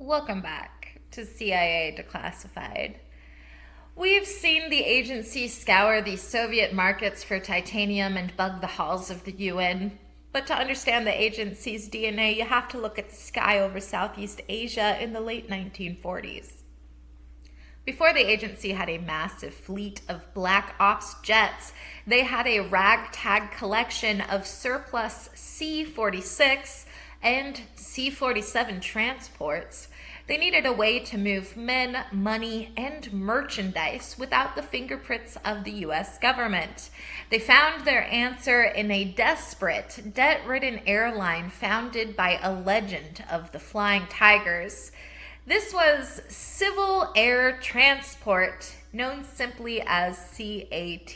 Welcome back to CIA Declassified. We've seen the agency scour the Soviet markets for titanium and bug the halls of the UN. But to understand the agency's DNA, you have to look at the sky over Southeast Asia in the late 1940s. Before the agency had a massive fleet of black ops jets, they had a ragtag collection of surplus C-46 and C-47 transports. They needed a way to move men, money, and merchandise without the fingerprints of the U.S. government. They found their answer in a desperate, debt-ridden airline founded by a legend of the Flying Tigers. This was Civil Air Transport, known simply as CAT.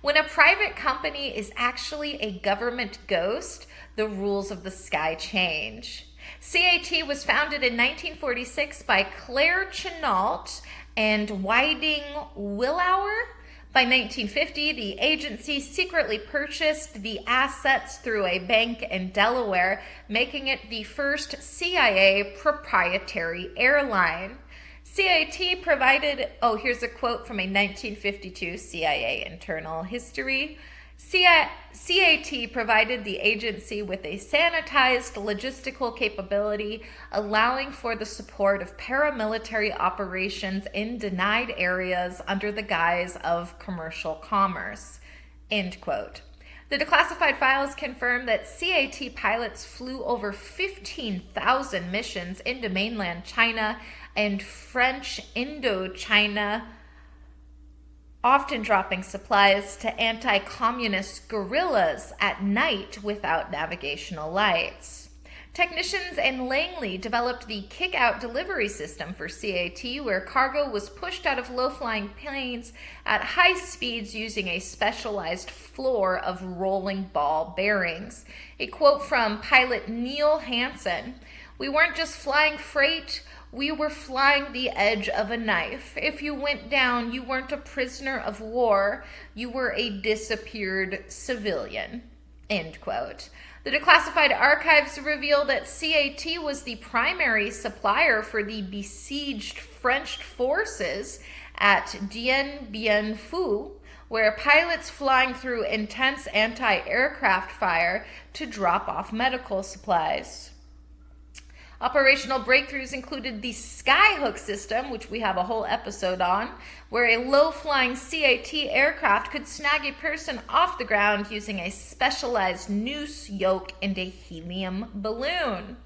When a private company is actually a government ghost, the rules of the sky change. CAT was founded in 1946 by Claire Chennault and Whiting Willauer. By 1950, the agency secretly purchased the assets through a bank in Delaware, making it the first CIA proprietary airline. CAT provided, here's a quote from a 1952 CIA internal history. CAT provided the agency with a sanitized logistical capability, allowing for the support of paramilitary operations in denied areas under the guise of commercial commerce. End quote. The declassified files confirm that CAT pilots flew over 15,000 missions into mainland China and French Indochina, often dropping supplies to anti-communist guerrillas at night without navigational lights. Technicians in Langley developed the kick-out delivery system for CAT, where cargo was pushed out of low-flying planes at high speeds using a specialized floor of rolling ball bearings. A quote from pilot Neil Hansen: "We weren't just flying freight, we were flying the edge of a knife. If you went down, you weren't a prisoner of war, you were a disappeared civilian." End quote. The declassified archives reveal that CAT was the primary supplier for the besieged French forces at Dien Bien Phu, where pilots flying through intense anti-aircraft fire to drop off medical supplies. Operational breakthroughs included the Skyhook system, which we have a whole episode on, where a low-flying CAT aircraft could snag a person off the ground using a specialized noose yoke and a helium balloon.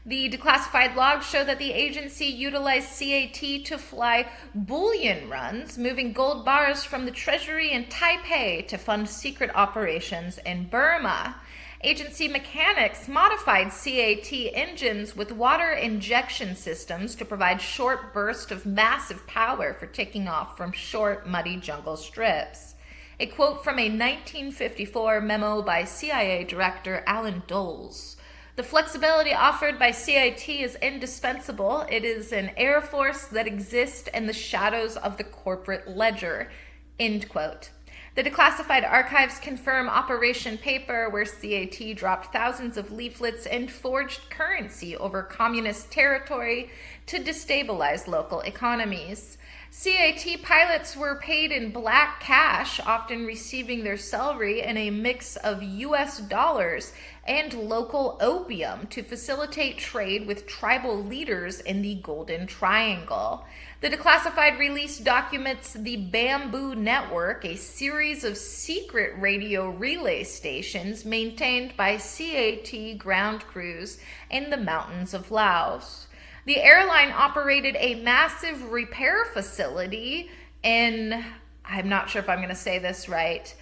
The declassified logs show that the agency utilized CAT to fly bullion runs, moving gold bars from the treasury in Taipei to fund secret operations in Burma. Agency mechanics modified CAT engines with water injection systems to provide short bursts of massive power for taking off from short, muddy jungle strips. A quote from a 1954 memo by CIA Director Alan Dulles: "The flexibility offered by CAT is indispensable. It is an air force that exists in the shadows of the corporate ledger." End quote. The declassified archives confirm Operation Paper, where CAT dropped thousands of leaflets and forged currency over communist territory to destabilize local economies. CAT pilots were paid in black cash, often receiving their salary in a mix of US dollars and local opium to facilitate trade with tribal leaders in the Golden Triangle. The declassified release documents the Bamboo Network, a series of secret radio relay stations maintained by CAT ground crews in the mountains of Laos. The airline operated a massive repair facility in, I'm not sure if I'm going to say this right,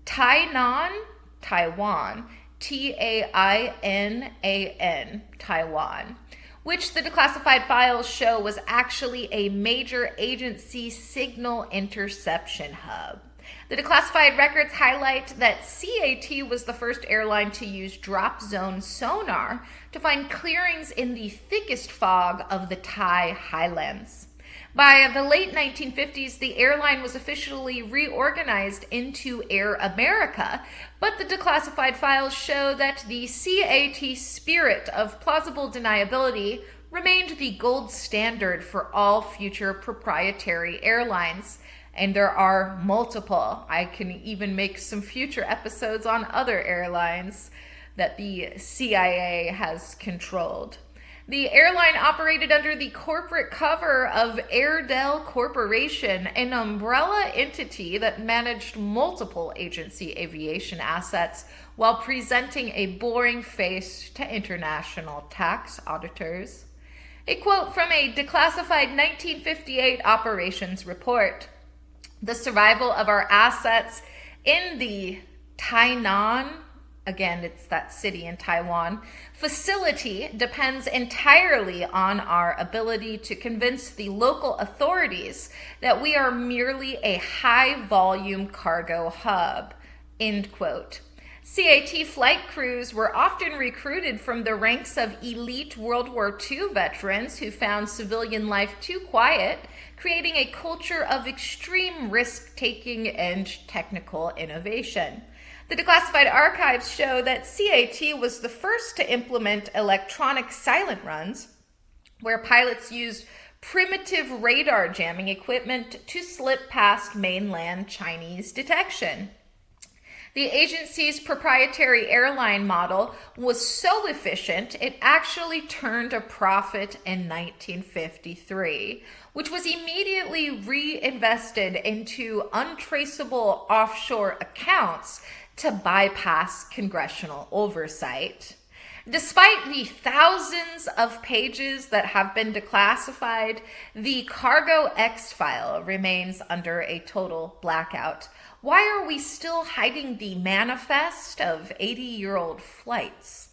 Tainan, Taiwan, Tainan, Taiwan, which the declassified files show was actually a major agency signal interception hub. The declassified records highlight that CAT was the first airline to use drop zone sonar to find clearings in the thickest fog of the Thai highlands. By the late 1950s, the airline was officially reorganized into Air America, but the declassified files show that the CAT spirit of plausible deniability remained the gold standard for all future proprietary airlines. And there are multiple. I can even make some future episodes on other airlines that the CIA has controlled. The airline operated under the corporate cover of Airedale Corporation, an umbrella entity that managed multiple agency aviation assets while presenting a boring face to international tax auditors. A quote from a declassified 1958 operations report. The survival of our assets in the Tainan, again, it's that city in Taiwan, facility depends entirely on our ability to convince the local authorities that we are merely a high-volume cargo hub, end quote. CAT flight crews were often recruited from the ranks of elite World War II veterans who found civilian life too quiet, creating a culture of extreme risk-taking and technical innovation. The declassified archives show that CAT was the first to implement electronic silent runs, where pilots used primitive radar jamming equipment to slip past mainland Chinese detection. The agency's proprietary airline model was so efficient, it actually turned a profit in 1953, which was immediately reinvested into untraceable offshore accounts to bypass congressional oversight. Despite the thousands of pages that have been declassified, the Cargo X file remains under a total blackout. Why are we still hiding the manifest of 80-year-old flights?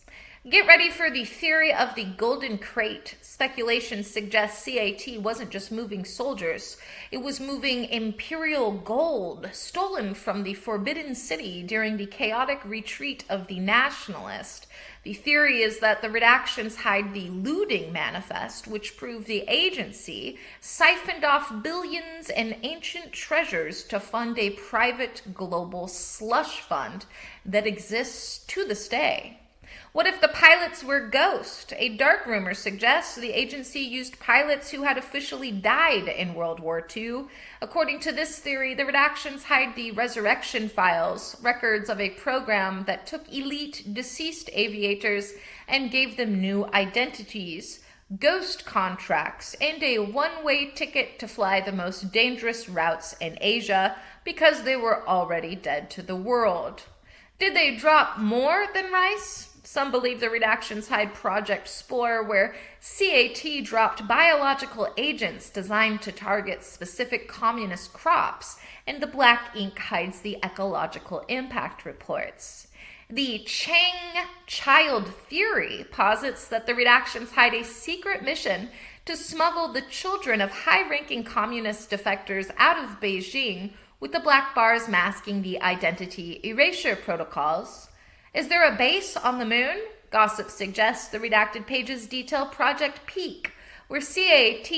Get ready for the theory of the Golden Crate. Speculation suggests CAT wasn't just moving soldiers. It was moving imperial gold stolen from the Forbidden City during the chaotic retreat of the nationalist. The theory is that the redactions hide the looting manifest, which proved the agency siphoned off billions in ancient treasures to fund a private global slush fund that exists to this day. What if the pilots were ghosts? A dark rumor suggests the agency used pilots who had officially died in World War II. According to this theory, the redactions hide the resurrection files, records of a program that took elite deceased aviators and gave them new identities, ghost contracts, and a one-way ticket to fly the most dangerous routes in Asia because they were already dead to the world. Did they drop more than rice? Some believe the redactions hide Project Spore, where CAT dropped biological agents designed to target specific communist crops, and the black ink hides the ecological impact reports. The Chang child theory posits that the redactions hide a secret mission to smuggle the children of high-ranking communist defectors out of Beijing, with the black bars masking the identity erasure protocols. Is there a base on the moon? Gossip suggests the redacted pages detail Project Peak, where CAT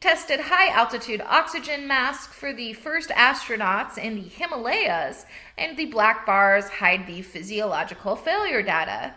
tested high-altitude oxygen masks for the first astronauts in the Himalayas, and the black bars hide the physiological failure data.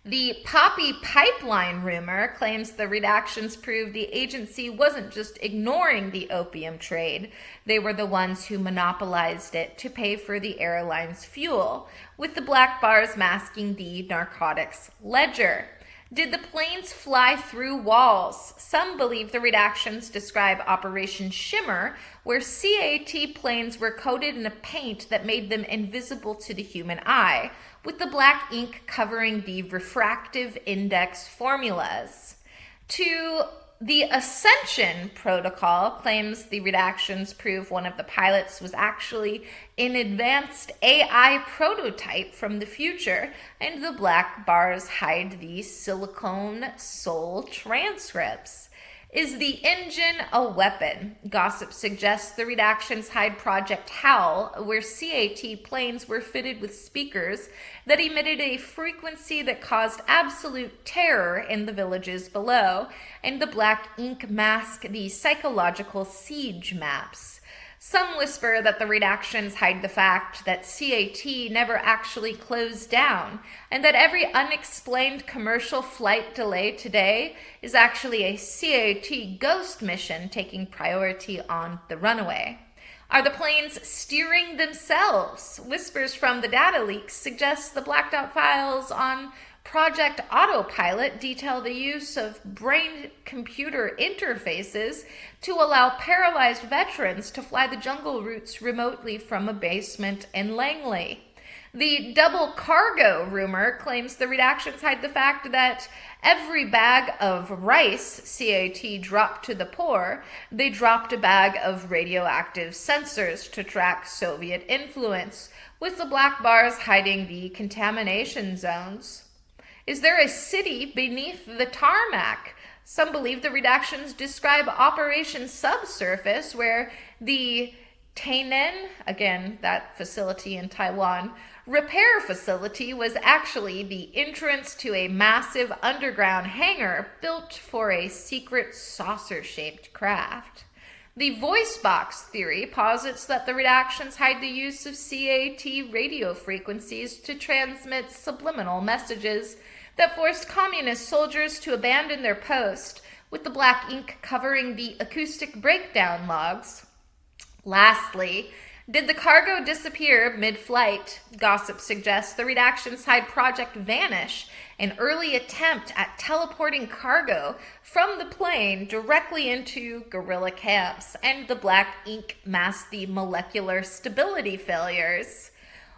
The Poppy Pipeline rumor claims the redactions prove the agency wasn't just ignoring the opium trade. They were the ones who monopolized it to pay for the airline's fuel, with the black bars masking the narcotics ledger. Did the planes fly through walls? Some believe the redactions describe Operation Shimmer, where CAT planes were coated in a paint that made them invisible to the human eye, with the black ink covering the refractive index formulas. The Ascension Protocol claims the redactions prove one of the pilots was actually an advanced AI prototype from the future, and the black bars hide the silicone soul transcripts. Is the engine a weapon? Gossip suggests the redactions hide Project Howl, where CAT planes were fitted with speakers that emitted a frequency that caused absolute terror in the villages below, and the black ink mask the psychological siege maps. Some whisper that the redactions hide the fact that CAT never actually closed down, and that every unexplained commercial flight delay today is actually a CAT ghost mission taking priority on the runaway. Are the planes steering themselves? Whispers from the data leaks suggest the blacked out files on Project Autopilot detail the use of brain-computer interfaces to allow paralyzed veterans to fly the jungle routes remotely from a basement in Langley. The double cargo rumor claims the redactions hide the fact that every bag of rice CAT dropped to the poor, they dropped a bag of radioactive sensors to track Soviet influence, with the black bars hiding the contamination zones. Is there a city beneath the tarmac? Some believe the redactions describe Operation Subsurface, where the Tainan, again, that facility in Taiwan, repair facility was actually the entrance to a massive underground hangar built for a secret saucer-shaped craft. The voice box theory posits that the redactions hide the use of CAT radio frequencies to transmit subliminal messages that forced communist soldiers to abandon their post, with the black ink covering the acoustic breakdown logs. Lastly, did the cargo disappear mid-flight? Gossip suggests the redactions hide Project Vanish, an early attempt at teleporting cargo from the plane directly into guerrilla camps, and the black ink masks the molecular stability failures.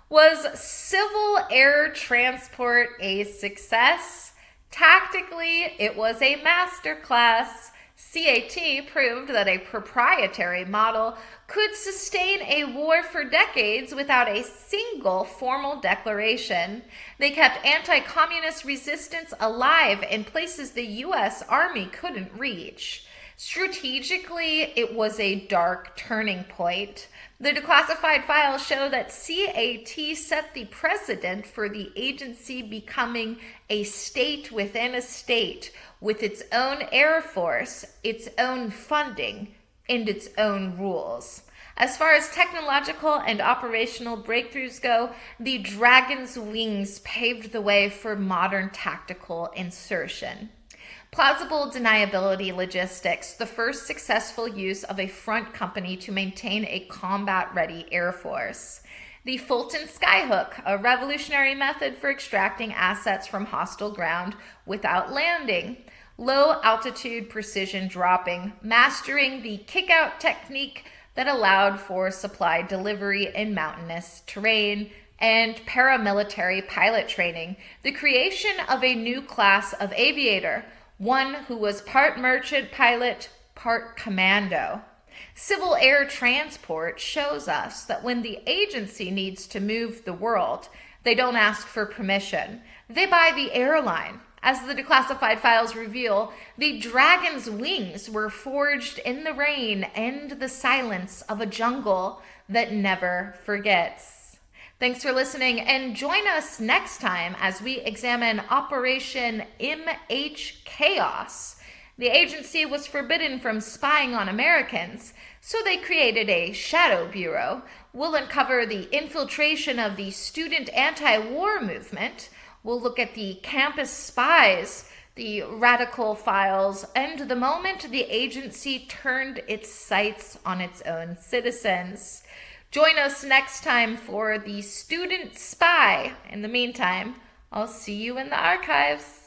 Was civil air transport a success? Tactically, it was a masterclass. CAT proved that a proprietary model could sustain a war for decades without a single formal declaration. They kept anti-communist resistance alive in places the U.S. Army couldn't reach. Strategically, it was a dark turning point. The declassified files show that CAT set the precedent for the agency becoming a state within a state, with its own air force, its own funding, and its own rules. As far as technological and operational breakthroughs go, the Dragon's Wings paved the way for modern tactical insertion. Plausible deniability logistics, the first successful use of a front company to maintain a combat-ready air force. The Fulton Skyhook, a revolutionary method for extracting assets from hostile ground without landing. Low-altitude precision dropping, mastering the kick-out technique that allowed for supply delivery in mountainous terrain. And paramilitary pilot training, the creation of a new class of aviator, one who was part merchant pilot, part commando. Civil air transport shows us that when the agency needs to move the world, they don't ask for permission. They buy the airline. As the declassified files reveal, the Dragon's Wings were forged in the rain and the silence of a jungle that never forgets. Thanks for listening, and join us next time as we examine Operation MH Chaos. The agency was forbidden from spying on Americans, so they created a shadow bureau. We'll uncover the infiltration of the student anti-war movement. We'll look at the campus spies, the radical files, and the moment the agency turned its sights on its own citizens. Join us next time for the student spy. In the meantime, I'll see you in the archives.